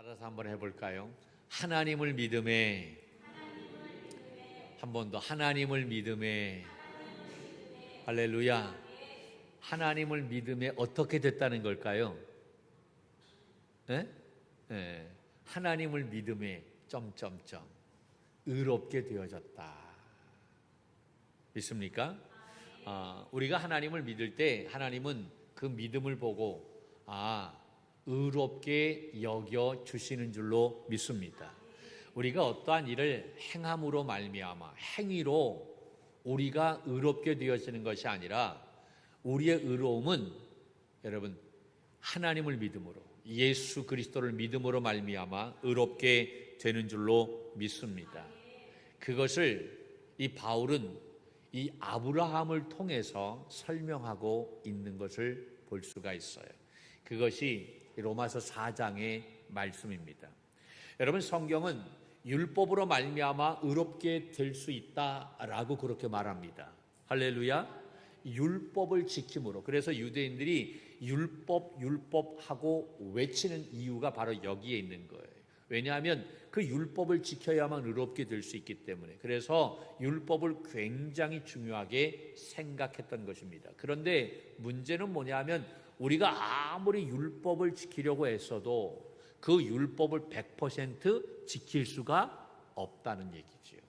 따라서 한번 해볼까요? 하나님을 믿음에, 한 번 더 하나님을 믿음에, 할렐루야. 하나님을 믿음에 어떻게 됐다는 걸까요? 네? 네. 하나님을 믿음에 점점점 의롭게 되어졌다. 믿습니까? 우리가 하나님을 믿을 때 하나님은 그 믿음을 보고 의롭게 여겨 주시는 줄로 믿습니다. 우리가 어떠한 일을 행함으로 말미암아 행위로 우리가 의롭게 되어지는 것이 아니라 우리의 의로움은 여러분 하나님을 믿음으로 예수 그리스도를 믿음으로 말미암아 의롭게 되는 줄로 믿습니다. 그것을 이 바울은 이 아브라함을 통해서 설명하고 있는 것을 볼 수가 있어요. 그것이 로마서 4장의 말씀입니다. 여러분, 성경은 율법으로 말미암아 의롭게 될 수 있다라고 그렇게 말합니다. 할렐루야. 율법을 지킴으로. 그래서 유대인들이 율법하고 외치는 이유가 바로 여기에 있는 거예요. 왜냐하면 그 율법을 지켜야만 의롭게 될 수 있기 때문에. 그래서 율법을 굉장히 중요하게 생각했던 것입니다. 그런데 문제는 뭐냐면 우리가 아무리 율법을 지키려고 했어도 그 율법을 100% 지킬 수가 없다는 얘기지요.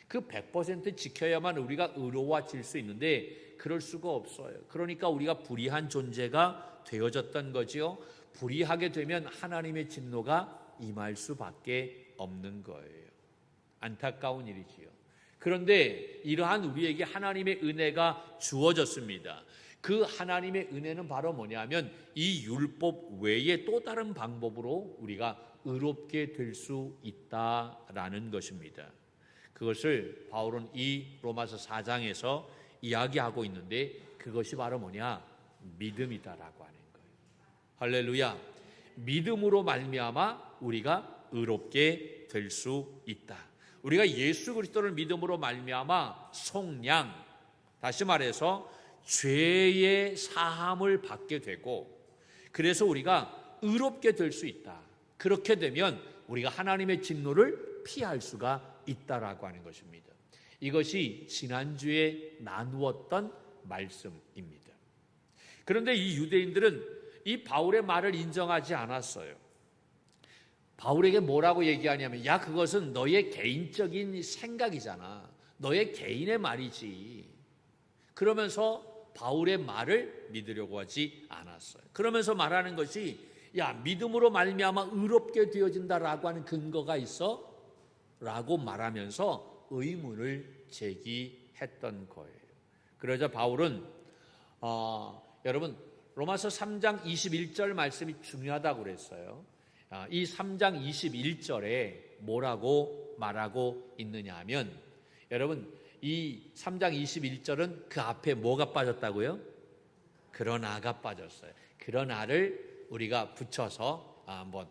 그 100% 지켜야만 우리가 의로워질 수 있는데 그럴 수가 없어요. 그러니까 우리가 불의한 존재가 되어졌던 거지요. 불의하게 되면 하나님의 진노가 임할 수밖에 없는 거예요. 안타까운 일이지요. 그런데 이러한 우리에게 하나님의 은혜가 주어졌습니다. 그 하나님의 은혜는 바로 뭐냐면 이 율법 외에 또 다른 방법으로 우리가 의롭게 될 수 있다라는 것입니다. 그것을 바울은 이 로마서 4장에서 이야기하고 있는데 그것이 바로 뭐냐? 믿음이다라고 하는 거예요. 할렐루야. 믿음으로 말미암아 우리가 의롭게 될 수 있다. 우리가 예수 그리스도를 믿음으로 말미암아 속량, 다시 말해서 죄의 사함을 받게 되고 그래서 우리가 의롭게 될 수 있다. 그렇게 되면 우리가 하나님의 진노를 피할 수가 있다라고 하는 것입니다. 이것이 지난주에 나누었던 말씀입니다. 그런데 이 유대인들은 이 바울의 말을 인정하지 않았어요. 바울에게 뭐라고 얘기하냐면 야, 그것은 너의 개인적인 생각이잖아. 너의 개인의 말이지. 그러면서 바울의 말을 믿으려고 하지 않았어요. 그러면서 말하는 것이 야, 믿음으로 말미암아 의롭게 되어진다라고 하는 근거가 있어? 라고 말하면서 의문을 제기했던 거예요. 그러자 바울은 여러분 로마서 3장 21절 말씀이 중요하다고 그랬어요. 이 3장 21절에 뭐라고 말하고 있느냐 하면 여러분 이 3장 21절은 그 앞에 뭐가 빠졌다고요? 그러나가 빠졌어요. 그러나를 우리가 붙여서 한번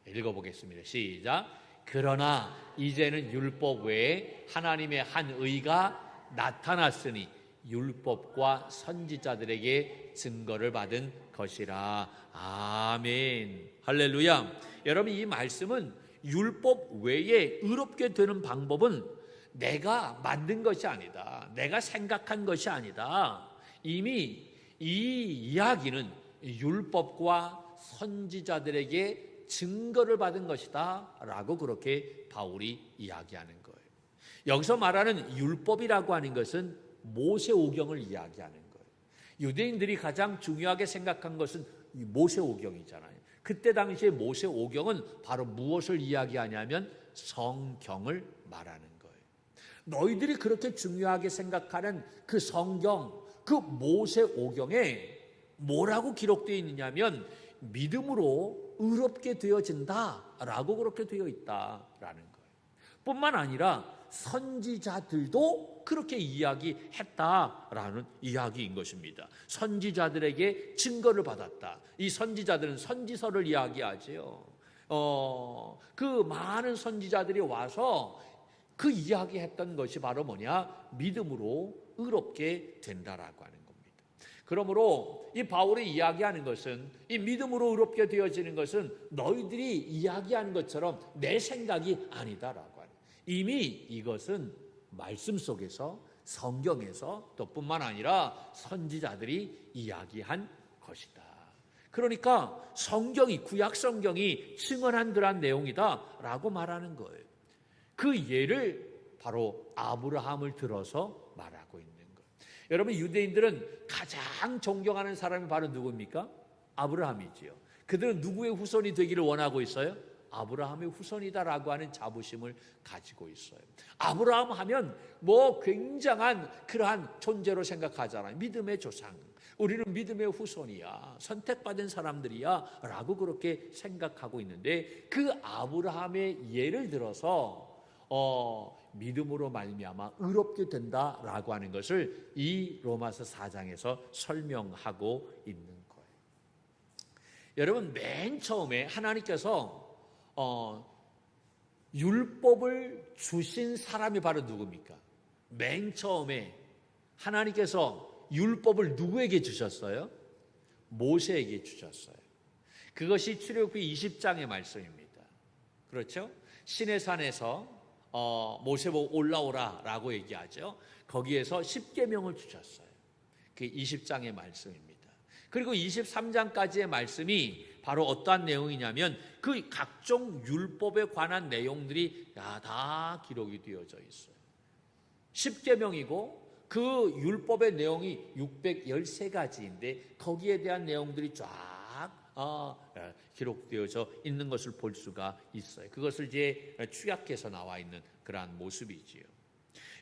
읽어보겠습니다. 시작. 그러나 이제는 율법 외에 하나님의 한 의가 나타났으니 율법과 선지자들에게 증거를 받은 것이라. 아멘. 할렐루야. 여러분, 이 말씀은 율법 외에 의롭게 되는 방법은 내가 만든 것이 아니다. 내가 생각한 것이 아니다. 이미 이 이야기는 율법과 선지자들에게 증거를 받은 것이다 라고 그렇게 바울이 이야기하는 거예요. 여기서 말하는 율법이라고 하는 것은 모세오경을 이야기하는 거예요. 유대인들이 가장 중요하게 생각한 것은 모세오경이잖아요. 그때 당시에 모세오경은 바로 무엇을 이야기하냐면 성경을 말하는 거예요. 너희들이 그렇게 중요하게 생각하는 그 성경, 그 모세오경에 뭐라고 기록되어 있느냐면 믿음으로 의롭게 되어진다라고 그렇게 되어 있다라는 거예요. 뿐만 아니라 선지자들도 그렇게 이야기했다라는 이야기인 것입니다. 선지자들에게 증거를 받았다. 이 선지자들은 선지서를 이야기하지요. 그 많은 선지자들이 와서 그 이야기했던 것이 바로 뭐냐? 믿음으로 의롭게 된다라고 하는 겁니다. 그러므로 이 바울이 이야기하는 것은, 이 믿음으로 의롭게 되어지는 것은 너희들이 이야기하는 것처럼 내 생각이 아니다라고 하는, 이미 이것은 말씀 속에서, 성경에서, 또 뿐만 아니라 선지자들이 이야기한 것이다. 그러니까 성경이, 구약 성경이 증언한 그러한 내용이다라고 말하는 거예요. 그 예를 바로 아브라함을 들어서 말하고 있는 거예요. 여러분, 유대인들은 가장 존경하는 사람이 바로 누굽니까? 아브라함이지요. 그들은 누구의 후손이 되기를 원하고 있어요? 아브라함의 후손이다라고 하는 자부심을 가지고 있어요. 아브라함 하면 뭐 굉장한 그러한 존재로 생각하잖아요. 믿음의 조상, 우리는 믿음의 후손이야, 선택받은 사람들이야 라고 그렇게 생각하고 있는데, 그 아브라함의 예를 들어서 믿음으로 말미암아 의롭게 된다라고 하는 것을 이 로마서 4장에서 설명하고 있는 거예요. 여러분, 맨 처음에 하나님께서 율법을 주신 사람이 바로 누굽니까? 맨 처음에 하나님께서 율법을 누구에게 주셨어요? 모세에게 주셨어요. 그것이 출애굽기 20장의 말씀입니다. 그렇죠? 시내산에서 모세 보고 올라오라 라고 얘기하죠. 거기에서 10계명을 주셨어요. 그게 20장의 말씀입니다. 그리고 23장까지의 말씀이 바로 어떠한 내용이냐면 그 각종 율법에 관한 내용들이 다 기록이 되어져 있어요. 10계명이고 그 율법의 내용이 613가지인데 거기에 대한 내용들이 쫙 기록되어져 있는 것을 볼 수가 있어요. 그것을 이제 축약해서 나와 있는 그러한 모습이지요.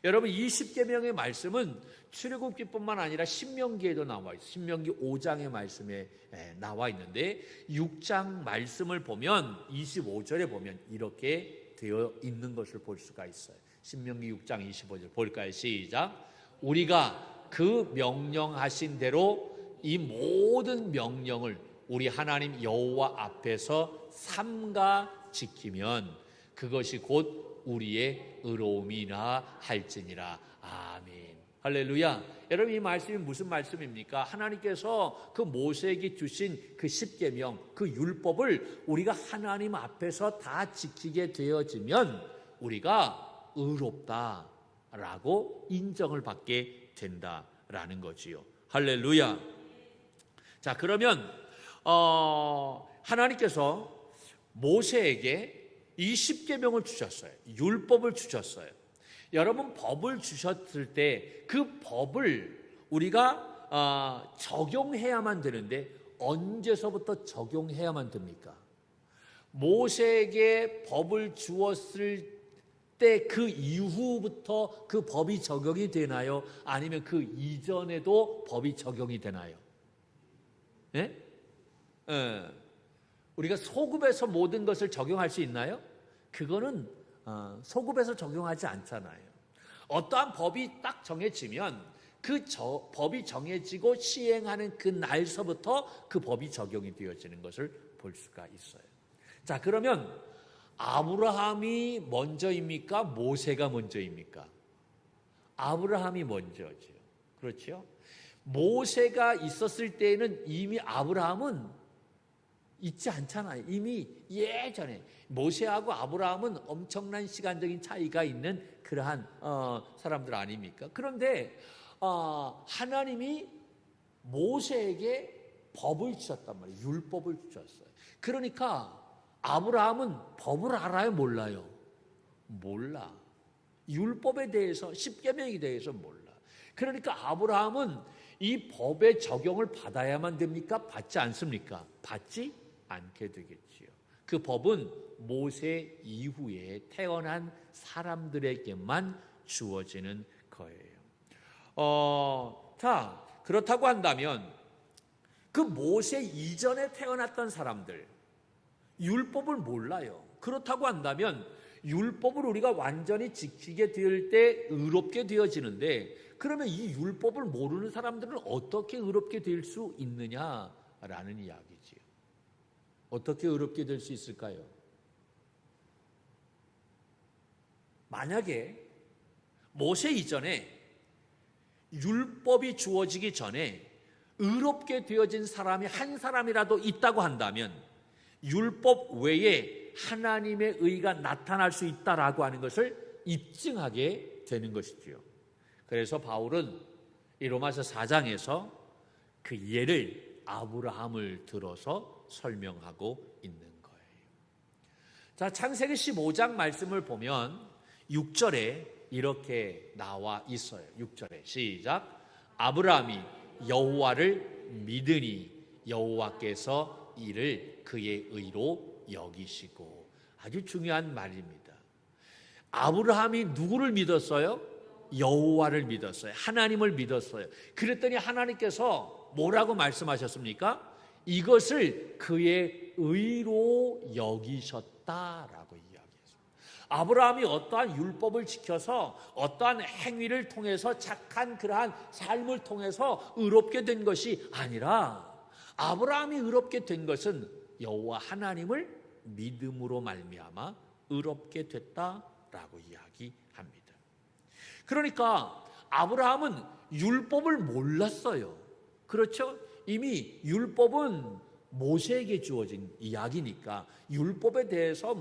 여러분, 이 10계명의 말씀은 출애굽기뿐만 아니라 신명기에도 나와 있어요. 신명기 5장의 말씀에 나와 있는데 6장 말씀을 보면 25절에 보면 이렇게 되어 있는 것을 볼 수가 있어요. 신명기 6장 25절 볼까요? 시작. 우리가 그 명령하신 대로 이 모든 명령을 우리 하나님 여호와 앞에서 삼가 지키면 그것이 곧 우리의 의로움이라 할지니라. 아멘. 할렐루야. 여러분, 이 말씀이 무슨 말씀입니까? 하나님께서 그 모세에게 주신 그 10계명, 그 율법을 우리가 하나님 앞에서 다 지키게 되어지면 우리가 의롭다라고 인정을 받게 된다라는 거지요. 할렐루야. 자, 그러면 하나님께서 모세에게 이 10계명을 주셨어요. 율법을 주셨어요. 여러분, 법을 주셨을 때 그 법을 우리가 적용해야만 되는데 언제서부터 적용해야만 됩니까? 모세에게 법을 주었을 때 그 이후부터 그 법이 적용이 되나요? 아니면 그 이전에도 법이 적용이 되나요? 네? 우리가 소급해서 모든 것을 적용할 수 있나요? 그거는 소급해서 적용하지 않잖아요. 어떠한 법이 딱 정해지면 그 법이 정해지고 시행하는 그 날서부터 그 법이 적용이 되어지는 것을 볼 수가 있어요. 자, 그러면 아브라함이 먼저입니까? 모세가 먼저입니까? 아브라함이 먼저죠. 그렇죠? 모세가 있었을 때에는 이미 아브라함은 있지 않잖아요. 이미 예전에 모세하고 아브라함은 엄청난 시간적인 차이가 있는 그러한 사람들 아닙니까? 그런데 하나님이 모세에게 법을 주셨단 말이에요. 율법을 주셨어요. 그러니까 아브라함은 법을 알아요? 몰라요? 몰라. 율법에 대해서, 10계명에 대해서 몰라. 그러니까 아브라함은 이 법의 적용을 받아야만 됩니까? 받지 않습니까? 받지 않게 되겠지요. 그 법은 모세 이후에 태어난 사람들에게만 주어지는 거예요. 자, 그렇다고 한다면 그 모세 이전에 태어났던 사람들, 율법을 몰라요. 그렇다고 한다면 율법을 우리가 완전히 지키게 될 때 의롭게 되어지는데, 그러면 이 율법을 모르는 사람들은 어떻게 의롭게 될 수 있느냐라는 이야기지요. 어떻게 의롭게 될 수 있을까요? 만약에 모세 이전에 율법이 주어지기 전에 의롭게 되어진 사람이 한 사람이라도 있다고 한다면 율법 외에 하나님의 의가 나타날 수 있다라고 하는 것을 입증하게 되는 것이지요. 그래서 바울은 이 로마서 4장에서 그 예를 아브라함을 들어서 설명하고 있는 거예요. 자, 창세기 15장 말씀을 보면 6절에 이렇게 나와 있어요. 6절에 시작. 아브라함이 여호와를 믿으니 여호와께서 이를 그의 의로 여기시고. 아주 중요한 말입니다. 아브라함이 누구를 믿었어요? 여호와를 믿었어요. 하나님을 믿었어요. 그랬더니 하나님께서 뭐라고 말씀하셨습니까? 이것을 그의 의로 여기셨다라고 이야기했습니다. 아브라함이 어떠한 율법을 지켜서 어떠한 행위를 통해서 착한 그러한 삶을 통해서 의롭게 된 것이 아니라 아브라함이 의롭게 된 것은 여호와 하나님을 믿음으로 말미암아 의롭게 됐다라고 이야기합니다. 그러니까 아브라함은 율법을 몰랐어요. 그렇죠? 이미 율법은 모세에게 주어진 이야기니까 율법에 대해서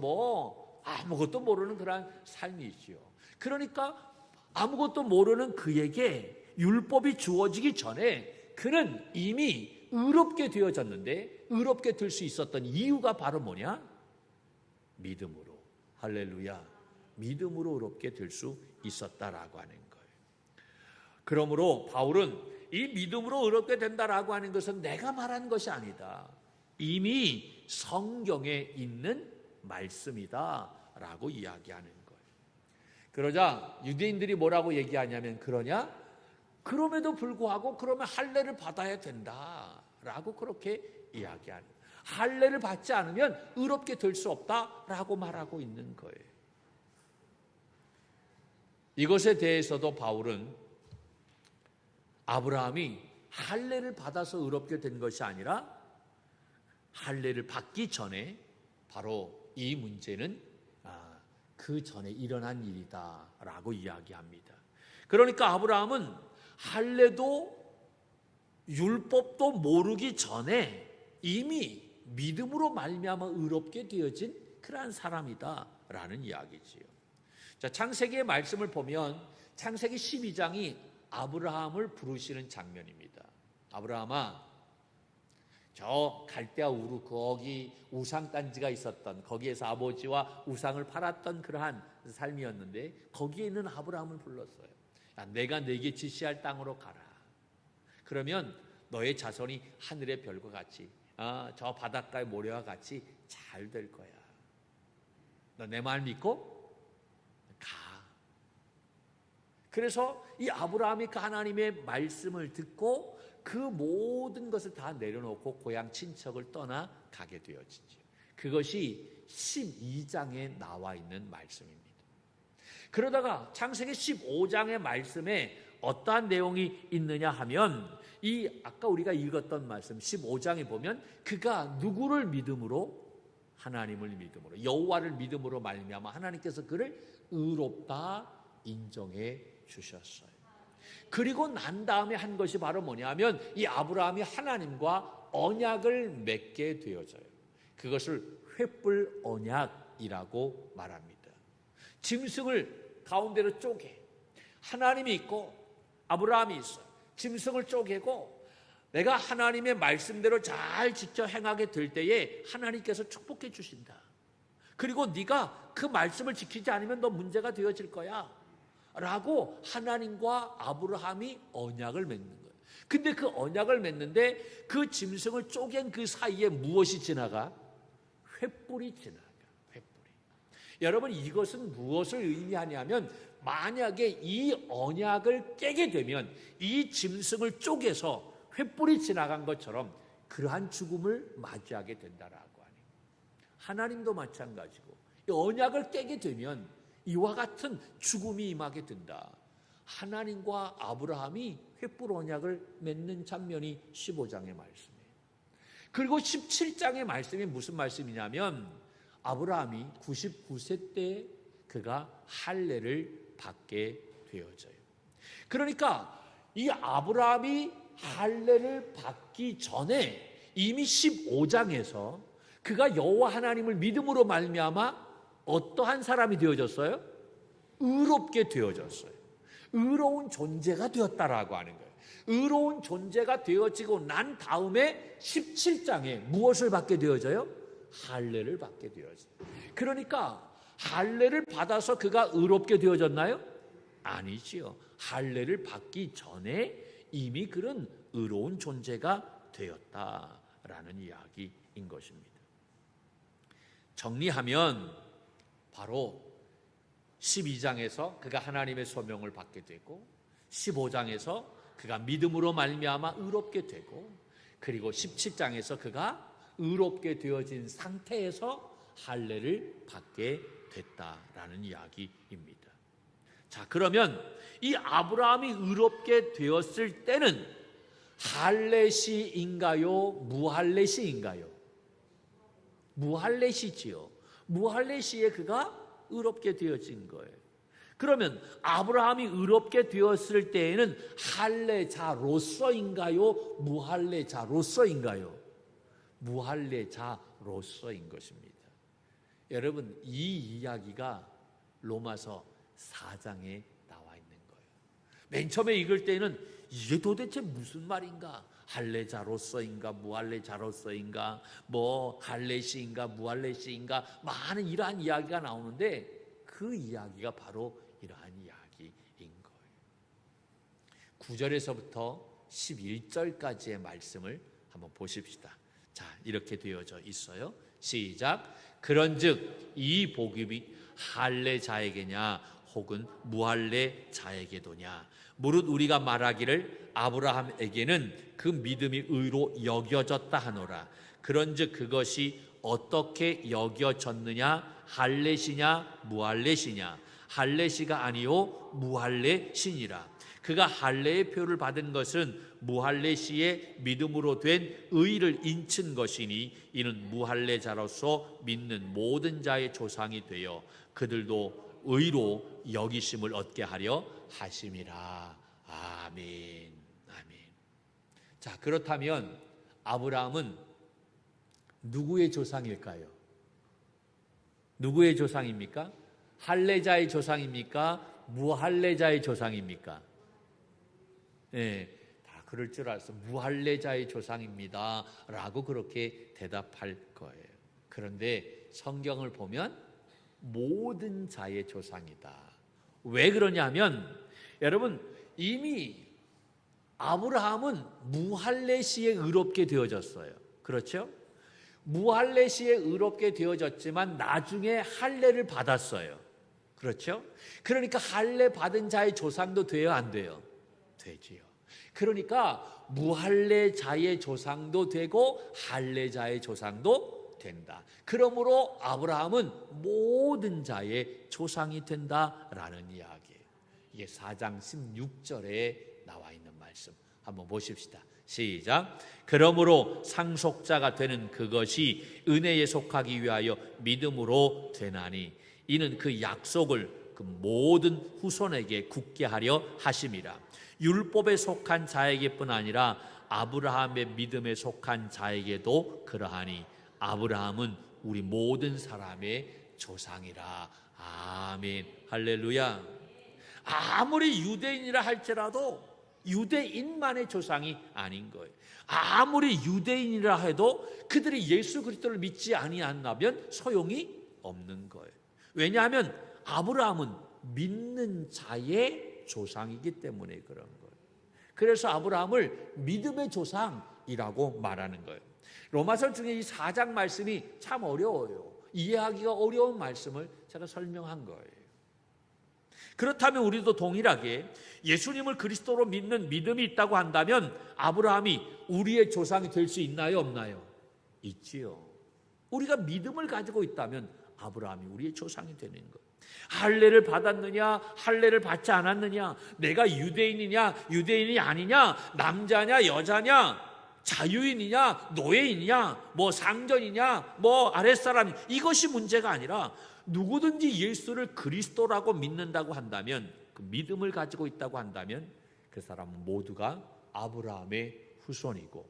아무것도 모르는 그런 삶이지요. 그러니까 아무것도 모르는 그에게 율법이 주어지기 전에 그는 이미 의롭게 되어졌는데 의롭게 될 수 있었던 이유가 바로 뭐냐? 믿음으로. 할렐루야. 믿음으로 의롭게 될 수 있었다라고 하는 거예요. 그러므로 바울은 이 믿음으로 의롭게 된다라고 하는 것은 내가 말하는 것이 아니다. 이미 성경에 있는 말씀이다라고 이야기하는 거예요. 그러자 유대인들이 뭐라고 얘기하냐면 그러냐? 그럼에도 불구하고 그러면 할례를 받아야 된다라고 그렇게 이야기하는 거예요. 할례를 받지 않으면 의롭게 될 수 없다라고 말하고 있는 거예요. 이것에 대해서도 바울은 아브라함이 할례를 받아서 의롭게 된 것이 아니라 할례를 받기 전에 바로 이 문제는 그 전에 일어난 일이다라고 이야기합니다. 그러니까 아브라함은 할례도 율법도 모르기 전에 이미 믿음으로 말미암아 의롭게 되어진 그러한 사람이다라는 이야기지요. 자, 창세기의 말씀을 보면 창세기 12장이 아브라함을 부르시는 장면입니다. 아브라함아, 저 갈대아 우르 거기 우상 단지가 있었던 거기에서 아버지와 우상을 팔았던 그러한 삶이었는데 거기에 있는 아브라함을 불렀어요. 야, 내가 네게 지시할 땅으로 가라. 그러면 너의 자손이 하늘의 별과 같이 저 바닷가의 모래와 같이 잘 될 거야. 너 내 말 믿고 가. 그래서 이 아브라함이 그 하나님의 말씀을 듣고 그 모든 것을 다 내려놓고 고향 친척을 떠나 가게 되어지죠. 그것이 12장에 나와 있는 말씀입니다. 그러다가 창세기 15장의 말씀에 어떠한 내용이 있느냐 하면 이 아까 우리가 읽었던 말씀 15장에 보면 그가 누구를 믿음으로? 하나님을 믿음으로, 여호와를 믿음으로 말미암아 하나님께서 그를 의롭다 인정해 주셨어요. 그리고 난 다음에 한 것이 바로 뭐냐면 이 아브라함이 하나님과 언약을 맺게 되어져요. 그것을 횃불 언약이라고 말합니다. 짐승을 가운데로 쪼개 하나님이 있고 아브라함이 있어. 짐승을 쪼개고 내가 하나님의 말씀대로 잘 지켜 행하게 될 때에 하나님께서 축복해 주신다. 그리고 네가 그 말씀을 지키지 않으면 너 문제가 되어질 거야 라고 하나님과 아브라함이 언약을 맺는 거예요. 근데 그 언약을 맺는데 그 짐승을 쪼갠 그 사이에 무엇이 지나가? 횃불이 지나가. 횃불이. 여러분, 이것은 무엇을 의미하냐면 만약에 이 언약을 깨게 되면 이 짐승을 쪼개서 횃불이 지나간 것처럼 그러한 죽음을 맞이하게 된다라고 하니, 하나님도 마찬가지고 이 언약을 깨게 되면 이와 같은 죽음이 임하게 된다. 하나님과 아브라함이 횃불 언약을 맺는 장면이 15장의 말씀이에요. 그리고 17장의 말씀이 무슨 말씀이냐면 아브라함이 99세 때 그가 할례를 받게 되어져요. 그러니까 이 아브라함이 할례를 받기 전에 이미 15장에서 그가 여호와 하나님을 믿음으로 말미암아 어떠한 사람이 되어졌어요? 의롭게 되어졌어요. 의로운 존재가 되었다라고 하는 거예요. 의로운 존재가 되어지고 난 다음에 17장에 무엇을 받게 되어져요? 할례를 받게 되어져요. 그러니까 할례를 받아서 그가 의롭게 되어졌나요? 아니지요. 할례를 받기 전에 이미 그런 의로운 존재가 되었다라는 이야기인 것입니다. 정리하면 바로 12장에서 그가 하나님의 소명을 받게 되고 15장에서 그가 믿음으로 말미암아 의롭게 되고 그리고 17장에서 그가 의롭게 되어진 상태에서 할례를 받게 됐다라는 이야기입니다. 자, 그러면 이 아브라함이 의롭게 되었을 때는 할례시인가요? 무할례시인가요? 무할례시지요. 무할례시에 그가 의롭게 되어진 거예요. 그러면 아브라함이 의롭게 되었을 때에는 할례자로서인가요? 무할례자로서인가요? 무할례자로서인 것입니다. 여러분, 이 이야기가 로마서 4장에 나와 있는 거예요. 맨 처음에 읽을 때는 이게 도대체 무슨 말인가? 할례자로서인가 무할례자로서인가 뭐 할례시인가 무할례시인가 많은 이러한 이야기가 나오는데 그 이야기가 바로 이러한 이야기인 거예요. 9절에서부터 11절까지의 말씀을 한번 보십시다. 자, 이렇게 되어져 있어요. 시작. 그런즉 이 복음이 할례자에게냐 혹은 무할례자에게도냐 무릇 우리가 말하기를 아브라함에게는 그 믿음이 의로 여겨졌다 하노라. 그런즉 그것이 어떻게 여겨졌느냐? 할례시냐 무할례시냐? 할례시가 아니요 무할례시니라. 그가 할례의 표를 받은 것은 무할례시의 믿음으로 된 의를 인친 것이니 이는 무할례자로서 믿는 모든 자의 조상이 되어 그들도 의로 여기심을 얻게 하려 하심이라. 아멘. 아멘. 자, 그렇다면 아브라함은 누구의 조상일까요? 누구의 조상입니까? 할례자의 조상입니까? 무할례자의 조상입니까? 네, 다 그럴 줄 알았어. 무할례자의 조상입니다 라고 그렇게 대답할 거예요. 그런데 성경을 보면 모든 자의 조상이다. 왜 그러냐면 여러분 이미 아브라함은 무할례시에 의롭게 되어졌어요. 그렇죠? 무할례시에 의롭게 되어졌지만 나중에 할례를 받았어요. 그렇죠? 그러니까 할례 받은 자의 조상도 돼요, 안 돼요? 되지요. 그러니까 무할례자의 조상도 되고 할례자의 조상도 된다. 그러므로 아브라함은 모든 자의 조상이 된다라는 이야기예요. 이게 4장 16절에 나와 있는 말씀 한번 보십시다. 시작. 그러므로 상속자가 되는 그것이 은혜에 속하기 위하여 믿음으로 되나니 이는 그 약속을 그 모든 후손에게 굳게 하려 하심이라. 율법에 속한 자에게뿐 아니라 아브라함의 믿음에 속한 자에게도 그러하니 아브라함은 우리 모든 사람의 조상이라. 아멘. 할렐루야. 아무리 유대인이라 할지라도 유대인만의 조상이 아닌 거예요. 아무리 유대인이라 해도 그들이 예수 그리스도를 믿지 아니한다면 소용이 없는 거예요. 왜냐하면 아브라함은 믿는 자의 조상이기 때문에 그런 거예요. 그래서 아브라함을 믿음의 조상이라고 말하는 거예요. 로마서 중에 이 4장 말씀이 참 어려워요. 이해하기가 어려운 말씀을 제가 설명한 거예요. 그렇다면 우리도 동일하게 예수님을 그리스도로 믿는 믿음이 있다고 한다면 아브라함이 우리의 조상이 될 수 있나요, 없나요? 있지요. 우리가 믿음을 가지고 있다면 아브라함이 우리의 조상이 되는 거예요. 할례를 받았느냐 할례를 받지 않았느냐, 내가 유대인이냐 유대인이 아니냐, 남자냐 여자냐, 자유인이냐 노예인이냐, 뭐 상전이냐 뭐 아랫사람, 이것이 문제가 아니라 누구든지 예수를 그리스도라고 믿는다고 한다면, 그 믿음을 가지고 있다고 한다면 그 사람은 모두가 아브라함의 후손이고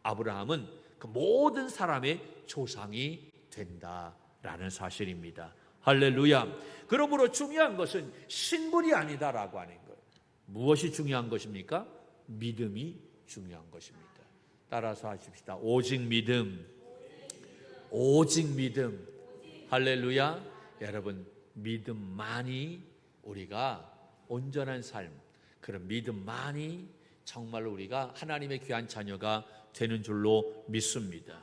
아브라함은 그 모든 사람의 조상이 된다라는 사실입니다. 할렐루야. 그러므로 중요한 것은 신분이 아니다라고 하는 거예요. 무엇이 중요한 것입니까? 믿음이 중요한 것입니다. 따라서 하십시다. 오직 믿음. 오직 믿음. 할렐루야. 여러분, 믿음만이 우리가 온전한 삶, 그런 믿음만이 정말로 우리가 하나님의 귀한 자녀가 되는 줄로 믿습니다.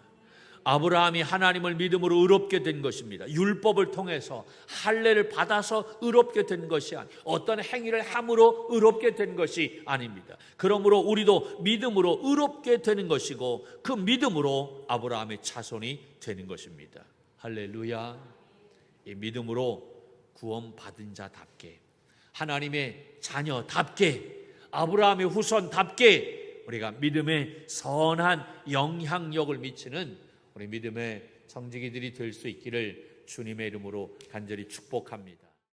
아브라함이 하나님을 믿음으로 의롭게 된 것입니다. 율법을 통해서 할례를 받아서 의롭게 된 것이 아니, 어떤 행위를 함으로 의롭게 된 것이 아닙니다. 그러므로 우리도 믿음으로 의롭게 되는 것이고 그 믿음으로 아브라함의 자손이 되는 것입니다. 할렐루야. 이 믿음으로 구원받은 자답게, 하나님의 자녀답게, 아브라함의 후손답게 우리가 믿음의 선한 영향력을 미치는 우리 믿음의 청지기들이 될 수 있기를 주님의 이름으로 간절히 축복합니다.